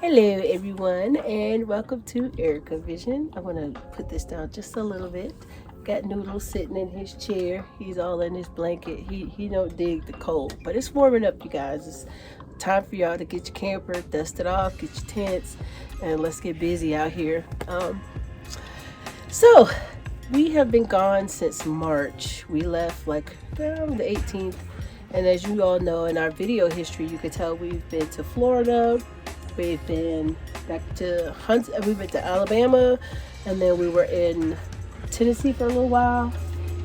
Hello, everyone, and welcome to Erica Vision. I'm going to put this down just a little bit. Got Noodle sitting in his chair. He's all in his blanket. He don't dig the cold, but it's warming up, you guys. It's time for y'all to get your camper, dust it off, get your tents, and let's get busy out here. So we have been gone since March. We left like the 18th, and as you all know in our video history, you could tell we've been to Florida. We've been back to we went to Alabama, and then we were in Tennessee for a little while.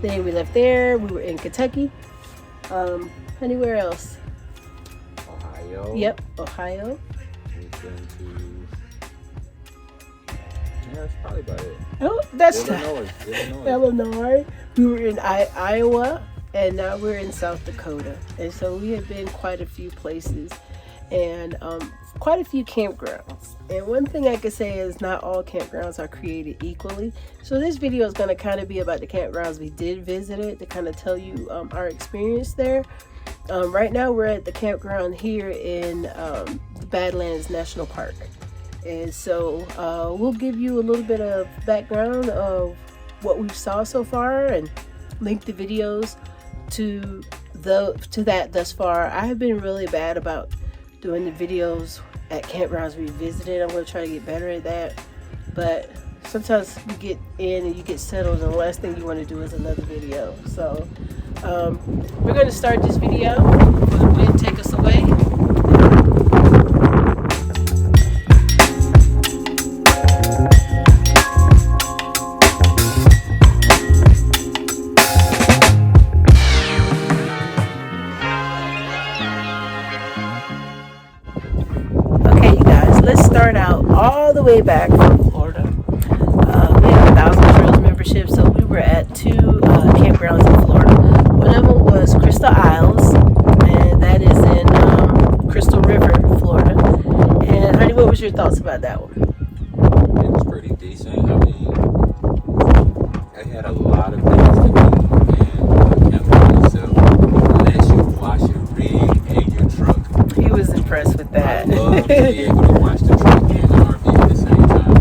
Then we left there. We were in Kentucky. Anywhere else? Ohio. Yep, Ohio. We've been to. Yeah, that's probably about it. Oh, that's Illinois. Illinois. We were in Iowa, and now we're in South Dakota. And so we have been quite a few places, and quite a few campgrounds. And one thing I could say is not all campgrounds are created equally. So this video is going to kind of be about the campgrounds we did visit it, to kind of tell you our experience there. Right now we're at the campground here in the Badlands National Park. And so we'll give you a little bit of background of what we saw so far and link the videos to that thus far. I have been really bad about doing the videos at campgrounds we visited. I'm going to try to get better at that, but sometimes you get in and you get settled and the last thing you want to do is another video. So we're going to start this video. The wind take us away. Let's start out all the way back from Florida. We have a 1,000 Trails membership, so we were at two campgrounds in Florida. One of them was Crystal Isles, and that is in Crystal River, Florida. And honey, what was your thoughts about that one? It was pretty decent. I mean, I had a lot of things to do, and camping itself, unless you wash your rig and your truck. He was impressed with that. I love to be able to watch the truck and the RV at the same time.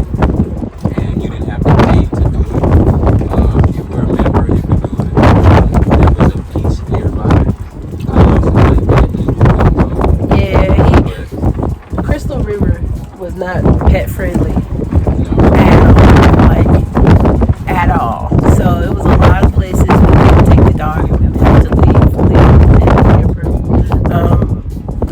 And you didn't have to pay to do it. If you were a member, you could do it. There was a beach nearby. I also like that. Yeah, Crystal River was not pet friendly No. at all. So it was a lot of places we couldn't take the dog and we would have to leave the camper.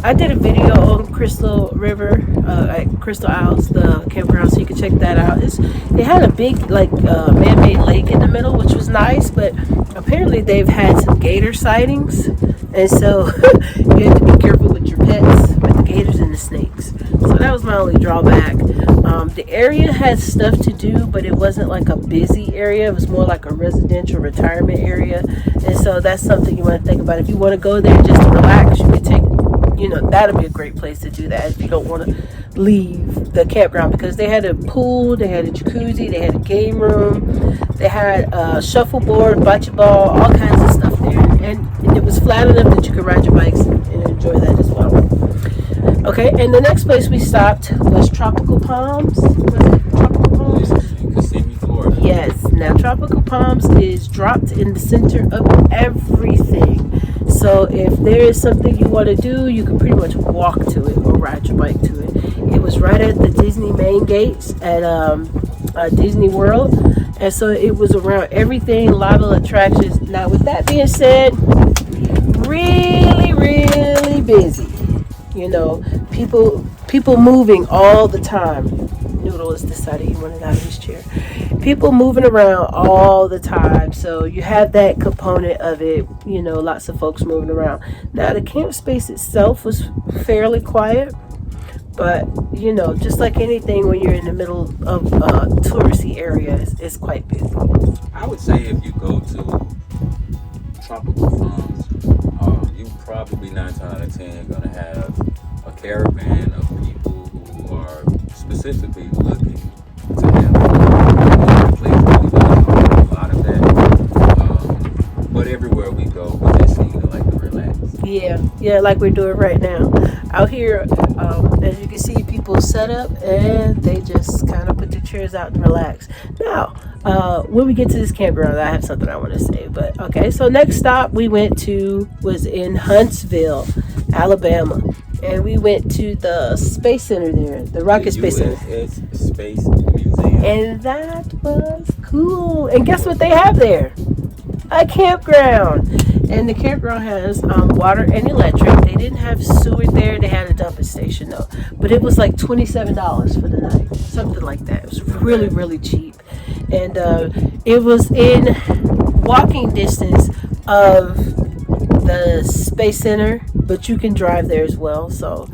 I did a video on Crystal River at Crystal Isles, the campground, so you can check that out. It had a big man-made lake in the middle, which was nice, but apparently they've had some gator sightings, and so you have to be careful with your pets, with the gators and the snakes. So that was my only drawback. The area had stuff to do, but it wasn't like a busy area. It was more like a residential retirement area, and so that's something you want to think about. If you want to go there just to relax, you could take, that'd be a great place to do that if you don't want to leave the campground, because they had a pool, they had a jacuzzi, they had a game room, they had a shuffleboard, bocce ball, all kinds of stuff there, and it was flat enough that you could ride your bikes and enjoy that as well. Okay, and the next place we stopped was Tropical Palms. Was it Tropical Palms? In Kissimmee, Florida. Yes. Now, Tropical Palms is dropped in the center of everything. So if there is something you want to do, you can pretty much walk to it or ride your bike to it. It was right at the Disney main gates at Disney World. And so it was around everything, a lot of attractions. Now, with that being said, really, really busy. People moving all the time. Noodle is decided he wanted out of his chair. People moving around all the time, so you have that component of it. Lots of folks moving around. Now the camp space itself was fairly quiet, but just like anything, when you're in the middle of a touristy area, it's quite busy. I would say if you go to Tropical Farms, you probably 9 times out of 10 going to have a caravan of people who are specifically looking to have a place really does a lot of that. But everywhere we go, we just seem to like to relax. Yeah, like we're doing right now. Out here, as you can see, people people set up and they just kind of put their chairs out and relax. Now, when we get to this campground, I have something I want to say. But okay, so next stop we went to was in Huntsville, Alabama. And we went to the Space Center there, the Rocket Space Center. USS Space Museum. And that was cool. And guess what they have there? A campground. And the campground has water and electric. They didn't have sewer there. They had a dumping station though. But it was like $27 for the night. Something like that. It was really, really cheap. And it was in walking distance of the Space Center, but you can drive there as well. So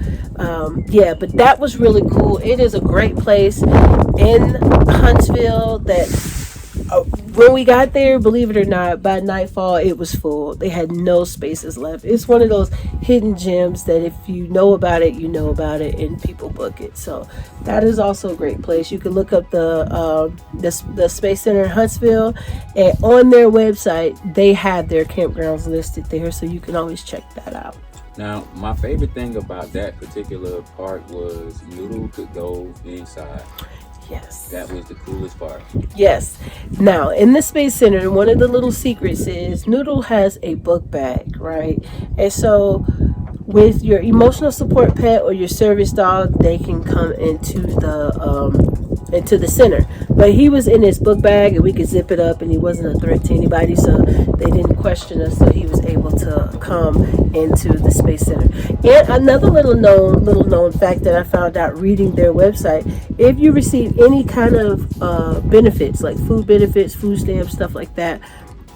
yeah, but that was really cool. It is a great place in Huntsville that when we got there, believe it or not, by nightfall it was full. They had no spaces left. It's one of those hidden gems that if you know about it, you know about it, and people book it. So that is also a great place. You can look up the Space Center in Huntsville, and on their website they have their campgrounds listed there, so you can always check that out. Now, my favorite thing about that particular part was Noodle could go inside. Yes. That was the coolest part. Yes. Now, in the Space Center, one of the little secrets is Noodle has a book bag, right? And so with your emotional support pet or your service dog, they can come into the center. But he was in his book bag and we could zip it up and he wasn't a threat to anybody, so they didn't question us, so he was able to come into the Space Center. And another little known fact that I found out reading their website, if you receive any kind of benefits like food benefits, food stamps, stuff like that,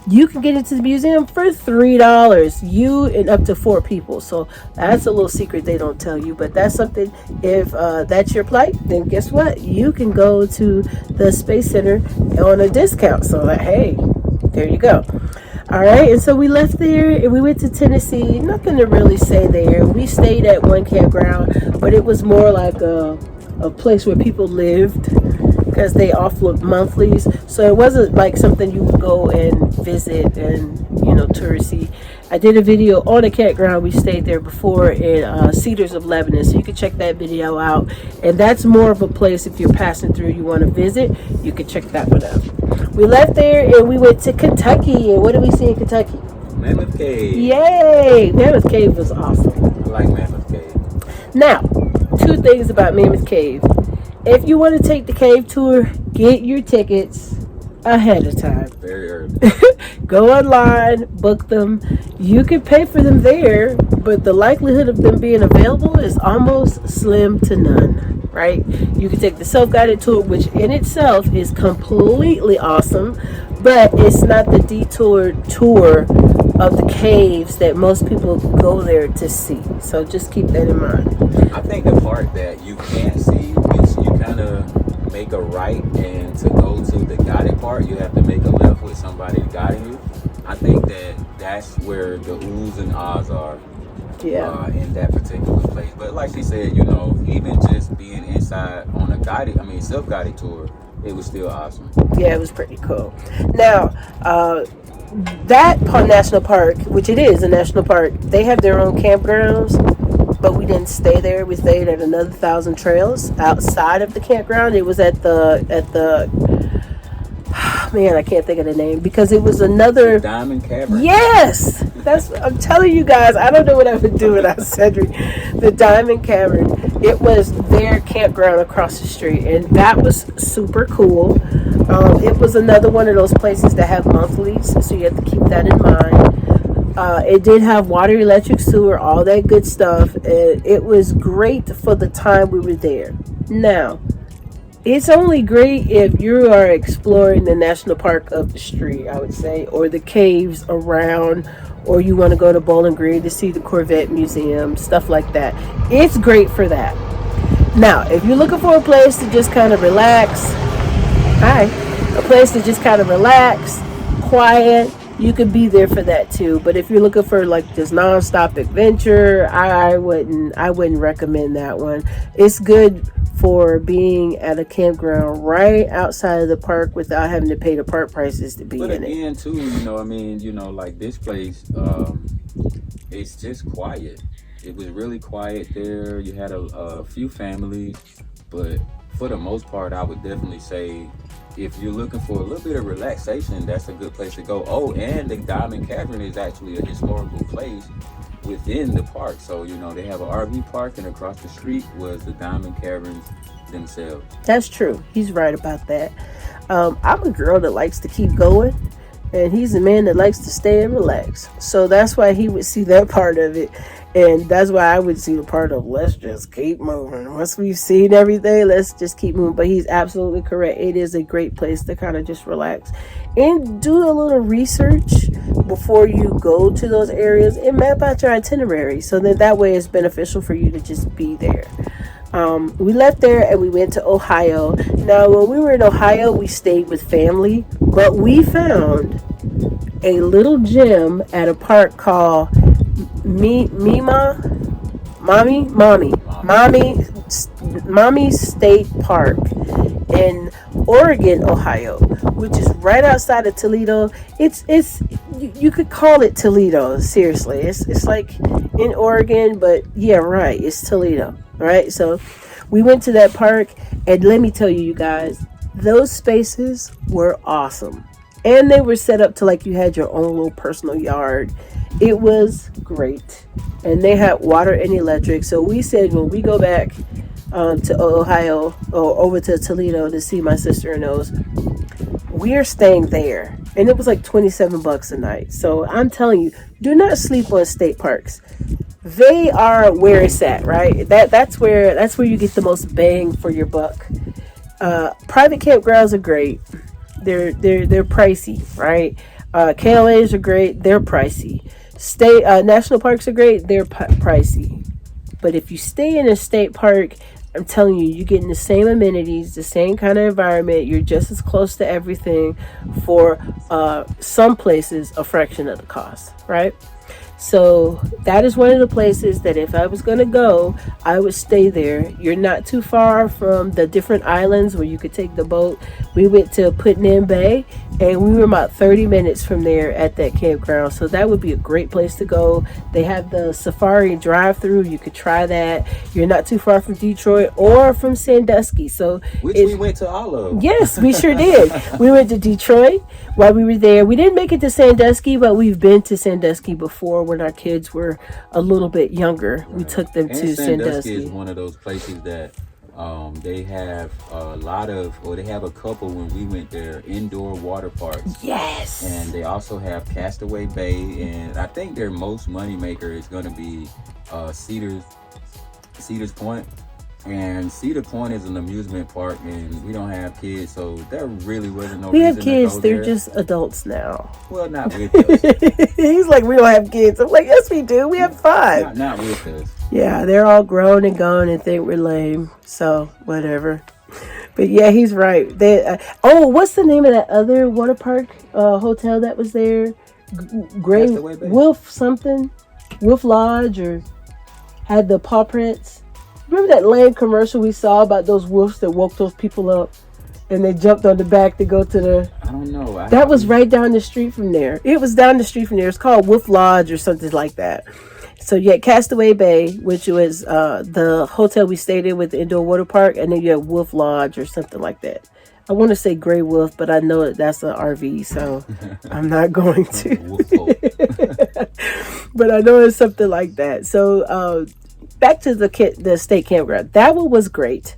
you can get into the museum for $3, you and up to 4 people. So that's a little secret they don't tell you, but that's something. If that's your plight, then guess what, you can go to the Space Center on a discount. So like, hey, there you go. All right, and so we left there and we went to Tennessee. Nothing to really say there. We stayed at one campground, but it was more like a place where people lived, because they offer monthlies, so it wasn't like something you would go and visit and, you know, touristy. I did a video on a campground we stayed there before in Cedars of Lebanon, so you can check that video out. And that's more of a place, if you're passing through, you want to visit, you can check that one out. We left there and we went to Kentucky. And what did we see in Kentucky? Mammoth Cave. Yay! Mammoth Cave was awesome. I like Mammoth Cave. Now, 2 things about Mammoth Cave. If you want to take the cave tour, get your tickets ahead of time. Very early. Go online, book them. You can pay for them there, but the likelihood of them being available is almost slim to none, right? You can take the self-guided tour, which in itself is completely awesome, but it's not the detour tour of the caves that most people go there to see. So just keep that in mind. I think the part that you can't see is you kind of make a right, and to go to the guided part, you have to make a left with somebody guiding you. I think that's where the oohs and ahs are. Yeah. In that particular place. But like she said, you know, even just being inside on a self-guided tour, it was still awesome. Yeah, it was pretty cool. Now, that national park, which it is a national park, they have their own campgrounds, but we didn't stay there. We stayed at another 1,000 Trails outside of the campground. It was at the man, I can't think of the name, because it was another Diamond Cavern. Yes, I'm telling you guys, I don't know what I would do without Cedric. The Diamond Cavern. It was their campground across the street, and that was super cool. It was another one of those places that have monthlies, so you have to keep that in mind. It did have water, electric, sewer, all that good stuff, and it was great for the time we were there. Now, it's only great if you are exploring the national park up the street, I would say, or the caves around, or you want to go to Bowling Green to see the Corvette Museum, stuff like that. It's great for that. Now, if you're looking for a place to just kind of relax, quiet, you could be there for that too. But if you're looking for like this non-stop adventure, I wouldn't recommend that one. It's good for being at a campground right outside of the park without having to pay the park prices to be in it. But again, too, like this place, it's just quiet. It was really quiet there. You had a few families, but for the most part, I would definitely say if you're looking for a little bit of relaxation, that's a good place to go. Oh, and the Diamond Cavern is actually a historical place within the park. So, they have an RV park, and across the street was the Diamond Caverns themselves. That's true. He's right about that. I'm a girl that likes to keep going, and he's a man that likes to stay and relax. So that's why he would see that part of it, and that's why I would see the part of let's just keep moving. Once we've seen everything, let's just keep moving. But he's absolutely correct. It is a great place to kind of just relax and do a little research before you go to those areas and map out your itinerary so that way it's beneficial for you to just be there. We left there and we went to Ohio. Now, when we were in Ohio, we stayed with family, but we found a little gym at a park called Mommy State Park in Oregon, Ohio, which is right outside of Toledo. You could call it Toledo. Seriously, it's like in Oregon, but yeah, right, it's Toledo. Right, so we went to that park, and let me tell you, you guys, those spaces were awesome, and they were set up to like you had your own little personal yard. It was great, and they had water and electric. So we said when we go back to Ohio or over to Toledo to see my sister and those, we are staying there, and it was like $27 a night. So I'm telling you, do not sleep on state parks. They are where it's at, right? That's where you get the most bang for your buck. Private campgrounds are great. They're pricey, right? KLAs are great. They're pricey. State national parks are great. They're pricey. But if you stay in a state park, I'm telling you, you're getting the same amenities, the same kind of environment. You're just as close to everything for some places a fraction of the cost, right? So that is one of the places that if I was going to go, I would stay there. You're not too far from the different islands where you could take the boat. We went to Putnam Bay, and we were about 30 minutes from there at that campground. So that would be a great place to go. They have the safari drive-through. You could try that. You're not too far from Detroit or from Sandusky. So we went to all of them. Yes, we sure did. We went to Detroit while we were there. We didn't make it to Sandusky, but we've been to Sandusky before when our kids were a little bit younger. Right. We took them to Sandusky. Is one of those places that they have they have a couple when we went there, indoor water parks. Yes. And they also have Castaway Bay, and I think their most money maker is going to be Cedars Point. And Cedar Point is an amusement park, and we don't have kids, so there really wasn't no reason to go there. We have kids, they're just adults now. Well, not with us. He's like, we don't have kids. I'm like, yes, we do. We have 5. Not with us. Yeah, they're all grown and gone and think we're lame, so whatever. But yeah, he's right. What's the name of that other water park hotel that was there? Gray Wolf something? Wolf Lodge, or had the paw prints? Remember that lame commercial we saw about those wolves that woke those people up and they jumped on the back to go to the... I don't know. That was right down the street from there. It was down the street from there. It's called Wolf Lodge or something like that. So you had Castaway Bay, which was the hotel we stayed in with the indoor water park, and then you had Wolf Lodge or something like that. I want to say Gray Wolf, but I know that's an RV, so I'm not going to. But I know it's something like that. So... back to the state campground. That one was great.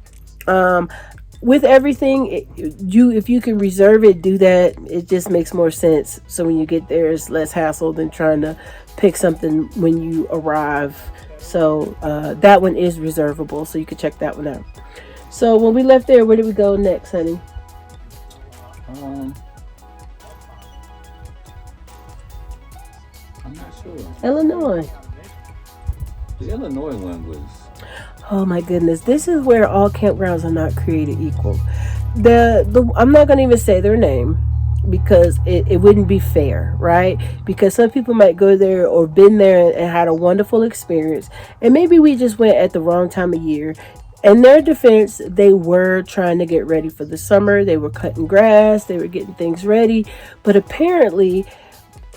With everything, if you can reserve it, do that. It just makes more sense. So when you get there, it's less hassle than trying to pick something when you arrive. So that one is reservable, so you can check that one out. So when we left there, where did we go next, honey? I'm not sure. Illinois. The Illinois one was... Oh my goodness, this is where all campgrounds are not created equal. I'm not going to even say their name because it wouldn't be fair, right? Because some people might go there or been there and had a wonderful experience, and maybe we just went at the wrong time of year. In their defense, they were trying to get ready for the summer. They were cutting grass, they were getting things ready, but apparently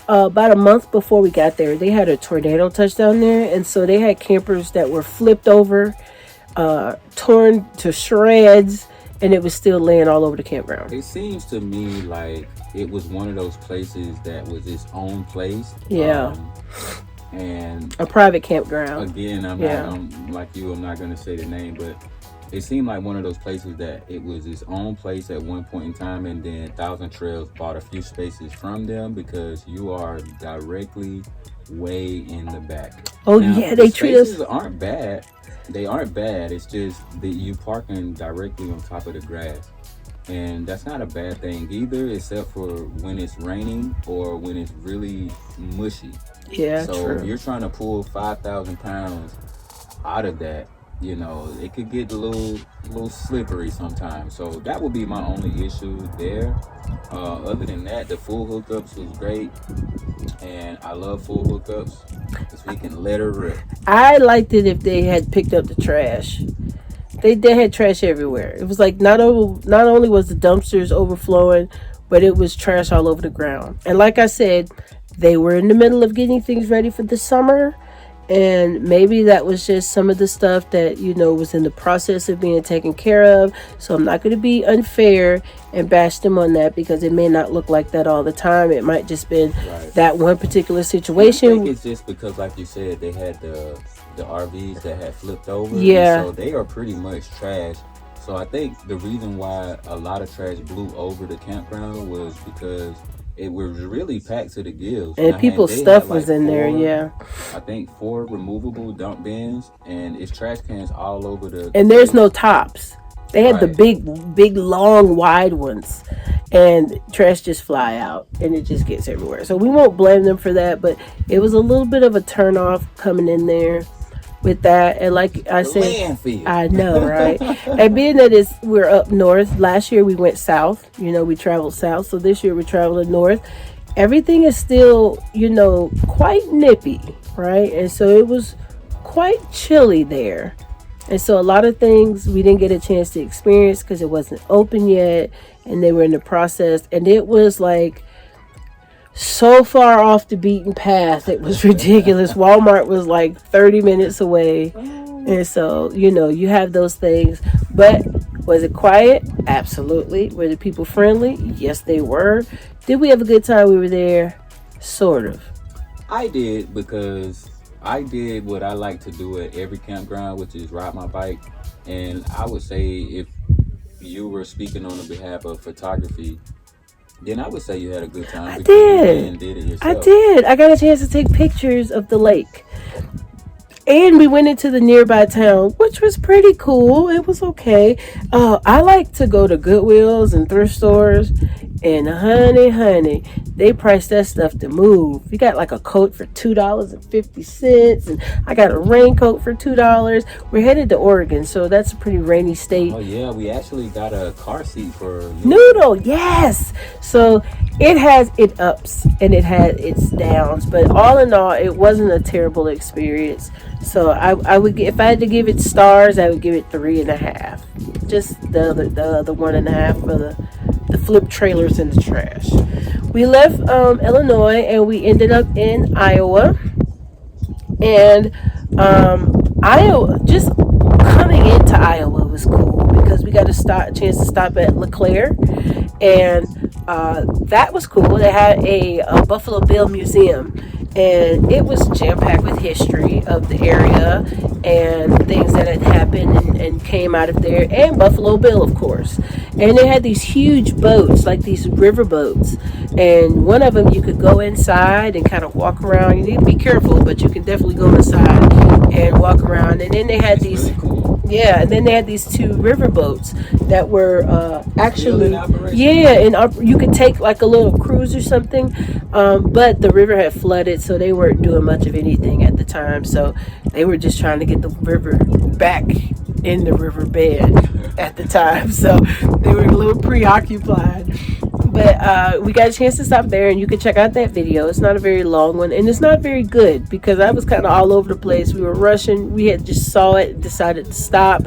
about a month before we got there, they had a tornado touchdown there, and so they had campers that were flipped over, torn to shreds, and it was still laying all over the campground. It seems to me like it was one of those places that was its own place. Yeah. And a private campground. Again, I'm like you, I'm not going to say the name, but it seemed like one of those places that it was its own place at one point in time, and then Thousand Trails bought a few spaces from them because you are directly way in the back. Oh, now, yeah, they treat us. Aren't bad. They aren't bad. It's just that you parking directly on top of the grass. And that's not a bad thing either, except for when it's raining or when it's really mushy. Yeah, so true. If you're trying to pull 5,000 pounds out of that, you know, it could get a little slippery sometimes. So that would be my only issue there. Other than that, the full hookups was great, and I love full hookups because we can let her rip. I liked it if they had picked up the trash. They had trash everywhere. It was like not only was the dumpsters overflowing, but it was trash all over the ground. And like I said, they were in the middle of getting things ready for the summer, and maybe that was just some of the stuff that, you know, was in the process of being taken care of. So I'm not going to be unfair and bash them on that, because it may not look like that all the time. It might just been that one particular situation. I think it's just because, like you said, they had the RVs that had flipped over. Yeah. So they are pretty much trash. So I think the reason why a lot of trash blew over the campground was because it was really packed to the gills. And people's stuff was in there, yeah. I think 4 removable dump bins, and it's trash cans all over the... And there's no tops. They had the big, long, wide ones. And trash just fly out, and it just gets everywhere. So we won't blame them for that, but it was a little bit of a turnoff coming in there with that. And like I said, landfill. I know, right? And being that we're up north, last year we went south, you know, we traveled south. So this year we're traveling north. Everything is still, you know, quite nippy, right? And so it was quite chilly there. And so a lot of things we didn't get a chance to experience because it wasn't open yet, and they were in the process. And it was like so far off the beaten path. It was ridiculous. Walmart was like 30 minutes away. And so, you know, you have those things. But was it quiet? Absolutely. Were the people friendly? Yes, they were. Did we have a good time? We were there? Sort of. I did, because I did what I like to do at every campground, which is ride my bike. And I would say, if you were speaking on the behalf of photography, then I would say you had a good time. I did. You did it yourself. I did. I got a chance to take pictures of the lake. And we went into the nearby town, which was pretty cool. It was okay. I like to go to Goodwills and thrift stores. And honey, they priced that stuff to move. You got like a coat for $2.50, and I got a raincoat for $2. We're headed to Oregon, so that's a pretty rainy state. Oh yeah, we actually got a car seat for Noodle. Yes. So it has its ups and it had its downs, but all in all, it wasn't a terrible experience. So I would, if I had to give it stars, I would give it 3.5. Just the other 1.5 for the flip trailers in the trash. We left Illinois and we ended up in Iowa. And Iowa, just coming into Iowa was cool because we got a chance to stop at LeClaire, and that was cool. They had a Buffalo Bill Museum, and it was jam-packed with history of the area and things that had happened and came out of there, and Buffalo Bill, of course. And they had these huge boats, like these river boats, and one of them you could go inside and kind of walk around. You need to be careful, but you can definitely go inside and walk around. And then they had these really cool. Yeah, and then they had these 2 river boats that were actually, and you could take like a little cruise or something, but the river had flooded, so they weren't doing much of anything at the time. So they were just trying to get the river back in the riverbed at the time. So they were a little preoccupied. But we got a chance to stop there, and you can check out that video. It's not a very long one, and it's not very good because I was kind of all over the place. We were rushing. We had just saw it and decided to stop.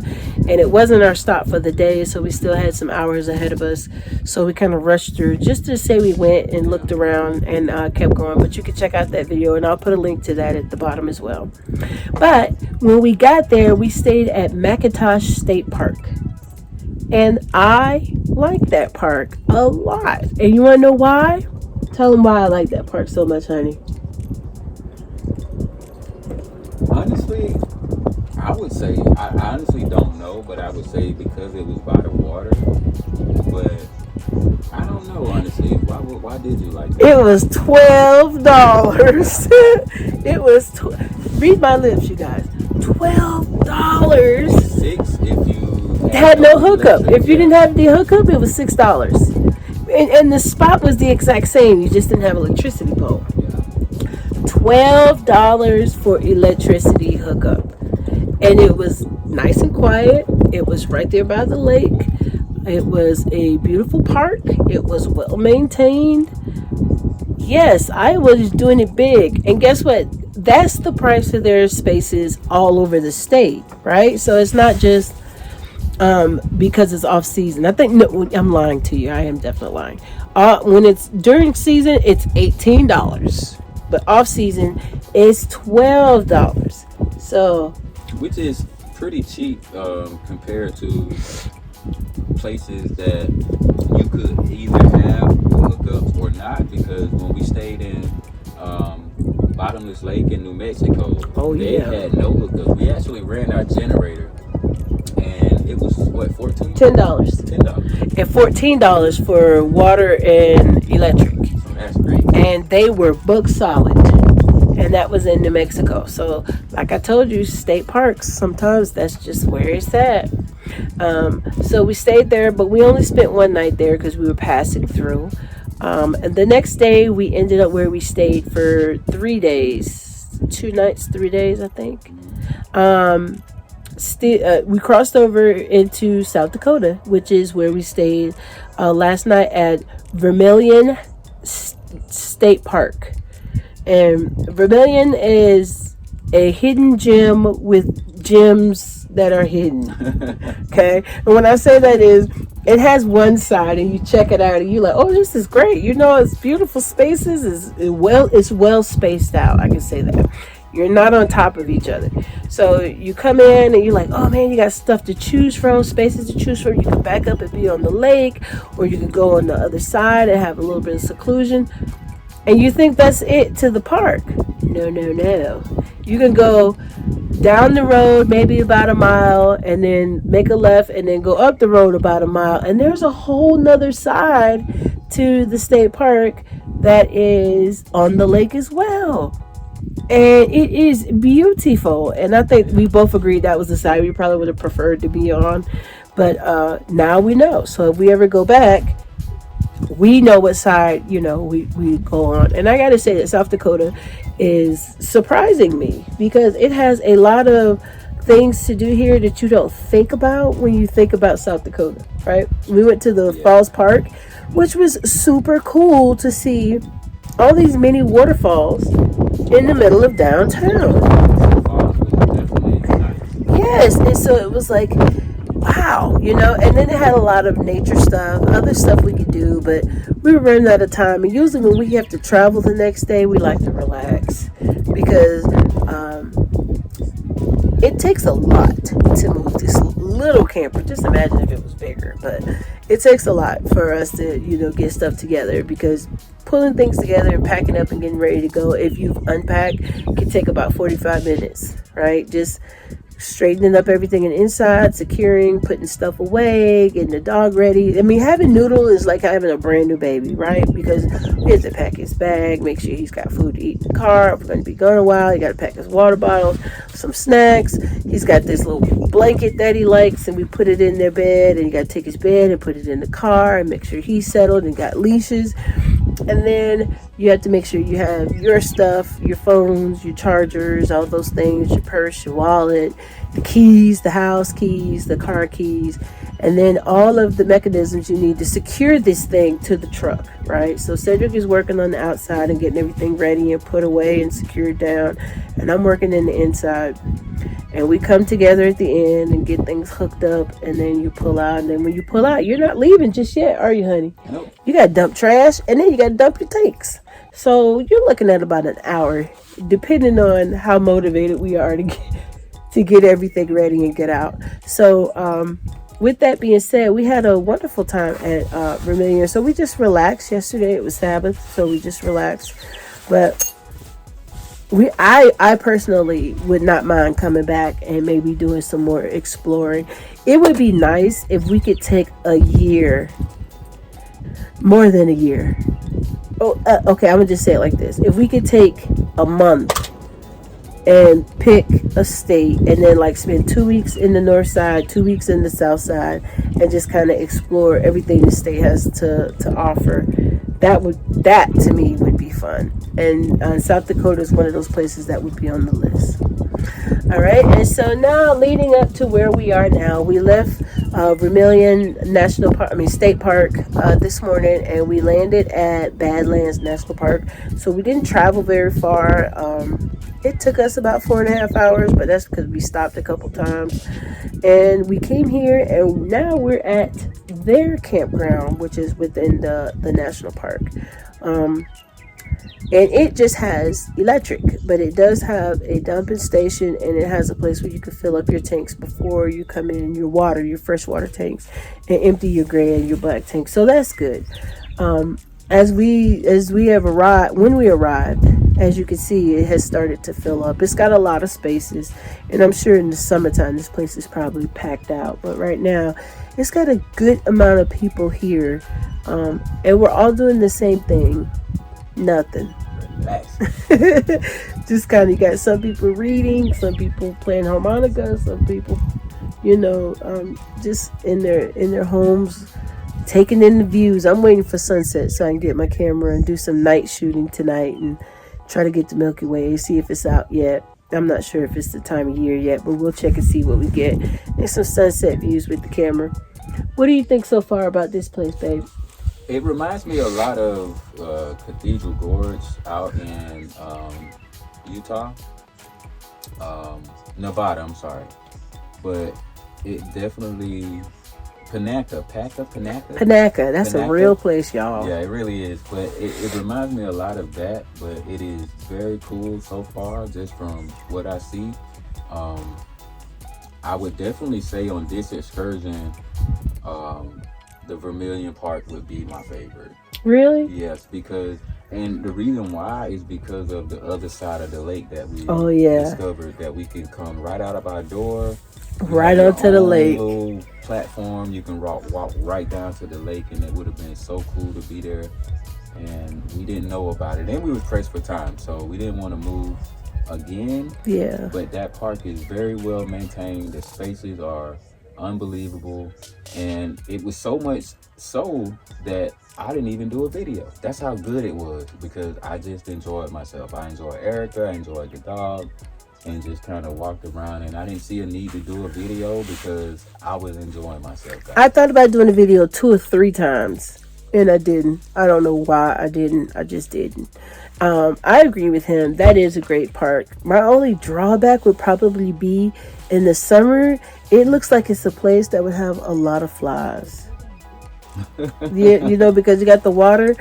and it wasn't our stop for the day, so we still had some hours ahead of us. So we kind of rushed through just to say we went and looked around and kept going. But you can check out that video, and I'll put a link to that at the bottom as well. But when we got there, we stayed at McIntosh State Park, and I like that park a lot. And you want to know why? Tell them why I like that park so much, honey. Honestly, I would say, I honestly don't know, but I would say because it was by the water. But I don't know, honestly. Why did you like it? It was $12. It was, read my lips, you guys. $12. 6 if you Had no hookup. If you didn't have the hookup, it was $6. And the spot was the exact same. You just didn't have electricity pole. $12 for electricity hookup. And it was nice and quiet. It was right there by the lake. It was a beautiful park. It was well maintained. Yes, I was doing it big. And guess what? That's the price of their spaces all over the state, right? So it's not just because it's off season. I think, no, I'm lying to you. I am definitely lying. When it's during season, it's $18. But off season, it's $12. So, which is pretty cheap compared to places that you could either have hookups or not. Because when we stayed in Bottomless Lake in New Mexico, they had no hookups. We actually ran our generator, and it was what, $10? $10. And $14 for water and electric. So that's great. And they were book solid. And that was in New Mexico. So, like I told you, state parks, sometimes that's just where it's at. So we stayed there, but we only spent one night there because we were passing through. And the next day, we ended up where we stayed for 3 days. 2 nights, 3 days, I think. We crossed over into South Dakota, which is where we stayed last night at Vermilion State Park. And Vermilion is a hidden gem with gems that are hidden. Okay? And when I say that is, it has one side and you check it out and you're like, oh, this is great. You know, it's beautiful spaces. It's well spaced out. I can say that. You're not on top of each other. So you come in and you're like, oh man, you got stuff to choose from, spaces to choose from. You can back up and be on the lake, or you can go on the other side and have a little bit of seclusion. And you think that's it to the park. No. You can go down the road maybe about a mile and then make a left and then go up the road about a mile. And there's a whole nother side to the state park that is on the lake as well. And it is beautiful. And I think we both agreed that was the side we probably would have preferred to be on. But now we know. So if we ever go back, we know what side, we go on. And I got to say that South Dakota is surprising me because it has a lot of things to do here that you don't think about when you think about South Dakota, right? We went to the Falls Park, which was super cool to see all these mini waterfalls in the middle of downtown. Yes, and so it was like, wow, and then it had a lot of nature stuff, other stuff we could do, but we were running out of time. And usually when we have to travel the next day, we like to relax because it takes a lot to move this little camper. Just imagine if it was bigger, but it takes a lot for us to, get stuff together, because pulling things together and packing up and getting ready to go, if you've unpacked, can take about 45 minutes, right? Just straightening up everything inside, securing, putting stuff away, getting the dog ready. I mean, having Noodle is like having a brand new baby, right? Because we have to pack his bag, make sure he's got food to eat in the car. If we're going to be gone a while, you got to pack his water bottles, some snacks. He's got this little blanket that he likes, and we put it in their bed, and you got to take his bed and put it in the car and make sure he's settled and got leashes. And then you have to make sure you have your stuff, your phones, your chargers, all those things, your purse, your wallet, the keys, the house keys, the car keys, and then all of the mechanisms you need to secure this thing to the truck, right? So Cedric is working on the outside and getting everything ready and put away and secured down, and I'm working in the inside. and we come together at the end and get things hooked up, and then you pull out. And then when you pull out, you're not leaving just yet, are you, honey? Nope. You got to dump trash, and then you got to dump your tanks. So you're looking at about an hour, depending on how motivated we are to get everything ready and get out. So with that being said, we had a wonderful time at Vermilion. So we just relaxed yesterday. It was Sabbath, so we just relaxed. But I personally would not mind coming back and maybe doing some more exploring. It would be nice if we could take a year, more than a year. Okay, I'm gonna just say it like this: if we could take a month and pick a state, and then like spend 2 weeks in the north side, 2 weeks in the south side, and just kind of explore everything the state has to offer, that to me would be fun. And South Dakota is one of those places that would be on the list. All right, and so now leading up to where we are now, we left Vermilion State Park this morning, and we landed at Badlands National Park. So we didn't travel very far. It took us about 4.5 hours, but that's because we stopped a couple times. And we came here, and now we're at their campground, which is within the national park. And it just has electric, but it does have a dumping station, and it has a place where you can fill up your tanks before you come in your water, your freshwater tanks, and empty your gray and your black tanks. So that's good. As we have arrived, when we arrived, as you can see, it has started to fill up. It's got a lot of spaces, and I'm sure in the summertime this place is probably packed out. But right now, it's got a good amount of people here, and we're all doing the same thing. Nothing. Nice. Just kind of, you got some people reading, some people playing harmonica, some people, just in their homes, taking in the views. I'm waiting for sunset so I can get my camera and do some night shooting tonight and try to get the Milky Way, see if it's out yet. I'm not sure if it's the time of year yet, but we'll check and see what we get. There's some sunset views with the camera. What do you think so far about this place, babe? It reminds me a lot of Cathedral Gorge out in Utah, Nevada. I'm sorry, but it definitely Panaca. That's a real place, y'all. Yeah, it really is. But it reminds me a lot of that. But it is very cool so far, just from what I see. I would definitely say on this excursion, the Vermilion Park would be my favorite. Really? Yes, and the reason why is because of the other side of the lake that we discovered, that we can come right out of our door, right onto the lake. Little platform, you can walk right down to the lake, and it would have been so cool to be there. And we didn't know about it, and we was pressed for time, so we didn't want to move again. Yeah. But that park is very well maintained. The spaces are unbelievable, and it was so much so that I didn't even do a video. That's how good it was, because I just enjoyed myself. I enjoyed Erica, I enjoyed the dog, and just kind of walked around, and I didn't see a need to do a video because I was enjoying myself, guys. I thought about doing a video 2 or 3 times, and I didn't. I don't know why I didn't. I just didn't. I agree with him. That is a great park. My only drawback would probably be in the summer, it looks like it's a place that would have a lot of flies. Yeah, because you got the water,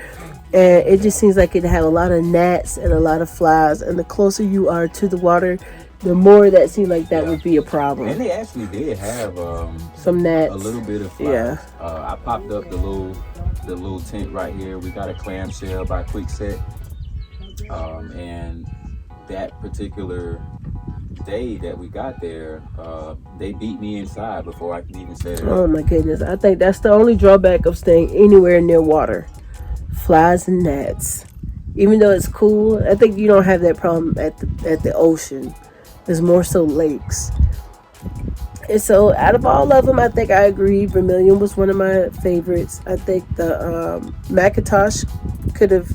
and it just seems like it have a lot of gnats and a lot of flies. And the closer you are to the water, the more that seemed like that would be a problem. And they actually did have some gnats, a little bit of flies. Yeah. I popped up the little tent right here. We got a clamshell by Quickset, and that particular day that we got there, they beat me inside before I could even set it up. Oh my goodness. I think that's the only drawback of staying anywhere near water. Flies and gnats. Even though it's cool, I think you don't have that problem at the ocean. There's more so lakes. And so out of all of them, I think I agree Vermilion was one of my favorites. I think the Macintosh could have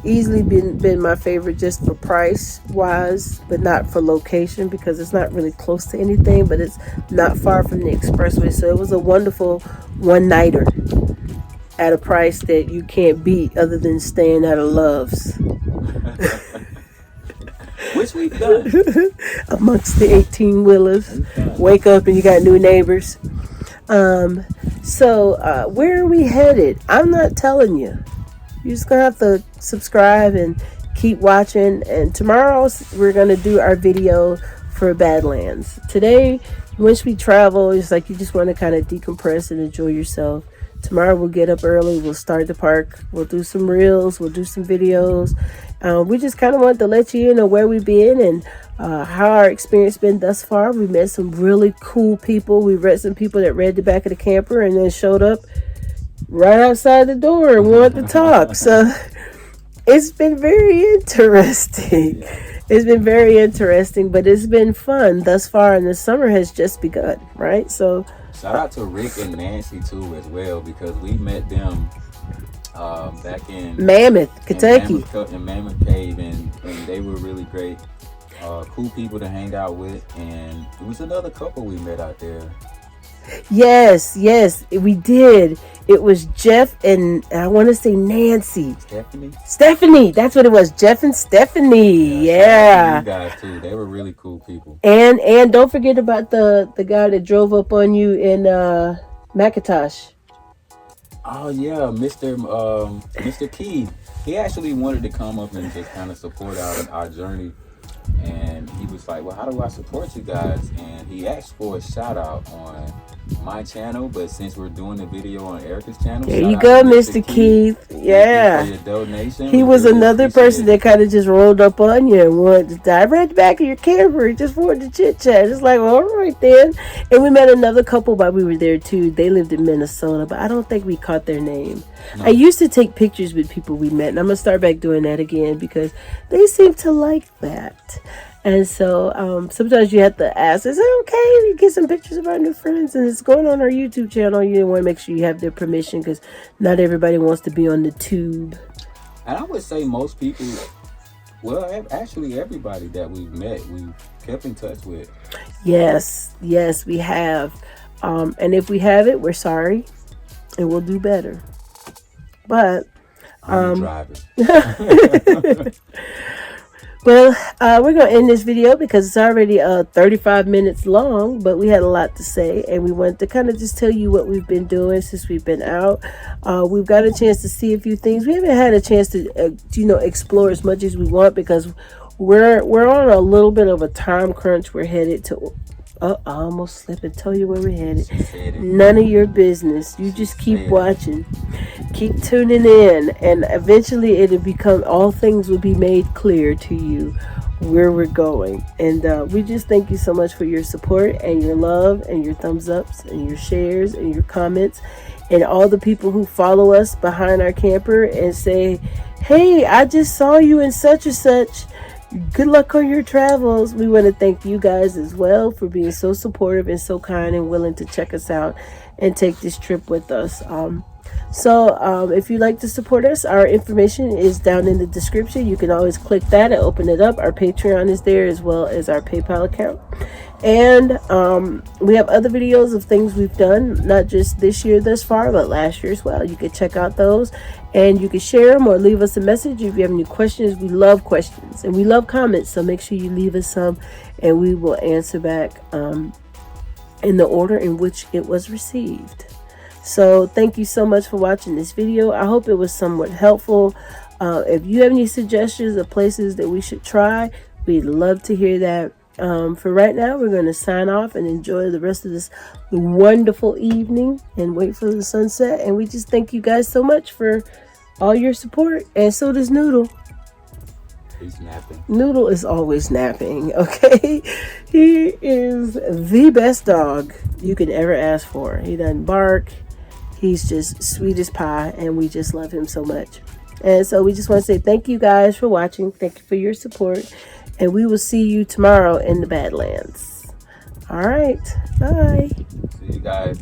easily been my favorite just for price wise, but not for location, because it's not really close to anything, but it's not far from the expressway. So it was a wonderful one-nighter at a price that you can't beat other than staying at a Love's. Yes, we've done. Amongst the 18 wheelers. We've done. Wake up and you got new neighbors. Where are we headed? I'm not telling you. You're just gonna have to subscribe and keep watching. And tomorrow we're gonna do our video for Badlands. Today, once we travel, it's like you just want to kind of decompress and enjoy yourself. Tomorrow we'll get up early. We'll start the park. We'll do some reels. We'll do some videos. We just kind of wanted to let you know where we've been and how our experience been thus far. We met some really cool people. We read some people that read the back of the camper and then showed up right outside the door and wanted to talk. So it's been very interesting. It's been very interesting, but it's been fun thus far, and the summer has just begun, right? So shout out to Rick and Nancy too as well, because we met them back in Mammoth, Kentucky. In Mammoth Cave, and they were really great. Cool people to hang out with, and it was another couple we met out there. Yes, we did. It was Jeff and I want to say Nancy. Stephanie, that's what it was. Jeff and Stephanie. Yeah. You guys too. They were really cool people. And don't forget about the guy that drove up on you in Macintosh. Oh yeah, Mr. Key. He actually wanted to come up and just kind of support our journey. And he was like, well, how do I support you guys? And he asked for a shout out on my channel, but since we're doing the video on Erica's channel, there you go, Mr. Keith. Yeah, for your donation. He was really another person that kind of just rolled up on you and wanted to dive right back of your camper. He just wanted to chit chat. It's like, well, all right then. And we met another couple while we were there too. They lived in Minnesota, but I don't think we caught their name. No. I used to take pictures with people we met, and I'm gonna start back doing that again because they seem to like that. And so sometimes you have to ask, is it okay if you get some pictures of our new friends? And it's going on our YouTube channel. You want to make sure you have their permission because not everybody wants to be on the tube. And I would say most people, well, actually everybody that we've met, we've kept in touch with. Yes, we have. And if we haven't, we're sorry. And we'll do better. But I'm driving. Well, we're going to end this video because it's already 35 minutes long, but we had a lot to say, and we wanted to kind of just tell you what we've been doing since we've been out. We've got a chance to see a few things. We haven't had a chance to, explore as much as we want because we're on a little bit of a time crunch. We're headed to... I almost slipped and tell you where we're headed. None of your business. You just keep watching. Keep tuning in. And eventually it'll become, all things will be made clear to you where we're going. And we just thank you so much for your support and your love and your thumbs ups and your shares and your comments. And all the people who follow us behind our camper and say, hey, I just saw you in such and such. Good luck on your travels. We want to thank you guys as well for being so supportive and so kind and willing to check us out and take this trip with us. If you'd like to support us, our information is down in the description. You can always click that and open it up. Our Patreon is there as well as our PayPal account. And we have other videos of things we've done, not just this year thus far, but last year as well. You can check out those and you can share them or leave us a message if you have any questions. We love questions and we love comments, so make sure you leave us some and we will answer back in the order in which it was received. So thank you so much for watching this video. I hope it was somewhat helpful. If you have any suggestions of places that we should try, we'd love to hear that. For right now, we're going to sign off and enjoy the rest of this wonderful evening and wait for the sunset. And we just thank you guys so much for all your support. And so does Noodle. He's napping. Noodle is always napping, okay? He is the best dog you can ever ask for. He doesn't bark. He's just sweet as pie, and we just love him so much. And so we just want to say thank you guys for watching. Thank you for your support. And we will see you tomorrow in the Badlands. All right. Bye. See you guys.